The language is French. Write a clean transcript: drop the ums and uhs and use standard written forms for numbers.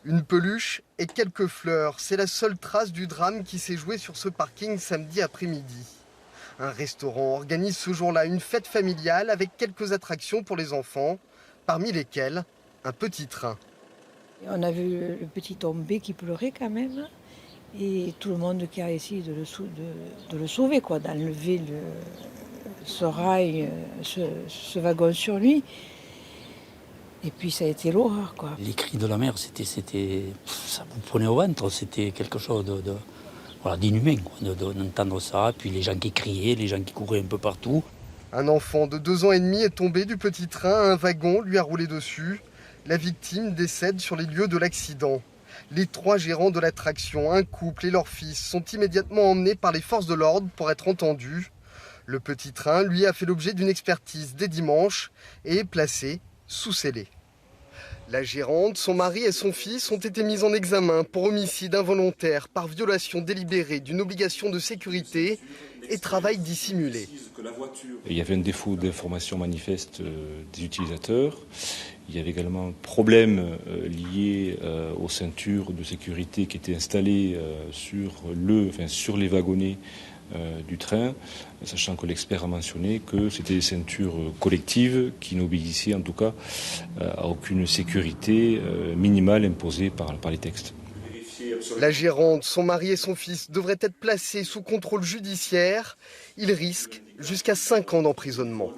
Une peluche et quelques fleurs, c'est la seule trace du drame qui s'est joué sur ce parking samedi après-midi. Un restaurant organise ce jour-là une fête familiale avec quelques attractions pour les enfants, parmi lesquelles un petit train. On a vu le petit tomber qui pleurait quand même, et tout le monde qui a essayé de le sauver, quoi, d'enlever ce rail, ce wagon sur lui. Et puis ça a été l'horreur, quoi. Les cris de la mère, ça vous prenait au ventre, c'était quelque chose voilà, d'inhumain, d'entendre ça, puis les gens qui criaient, les gens qui couraient un peu partout. Un enfant de 2 ans et demi est tombé du petit train, un wagon lui a roulé dessus. La victime décède sur les lieux de l'accident. Les 3 gérants de l'attraction, un couple et leur fils, sont immédiatement emmenés par les forces de l'ordre pour être entendus. Le petit train, lui, a fait l'objet d'une expertise dès dimanche et est placé sous scellé. La gérante, son mari et son fils ont été mis en examen pour homicide involontaire par violation délibérée d'une obligation de sécurité et travail dissimulé. Il y avait un défaut d'information manifeste des utilisateurs. Il y avait également un problème lié aux ceintures de sécurité qui étaient installées sur les wagonnets du train, sachant que l'expert a mentionné que c'était des ceintures collectives qui n'obéissaient en tout cas à aucune sécurité minimale imposée par les textes. La gérante, son mari et son fils devraient être placés sous contrôle judiciaire. Ils risquent jusqu'à 5 ans d'emprisonnement.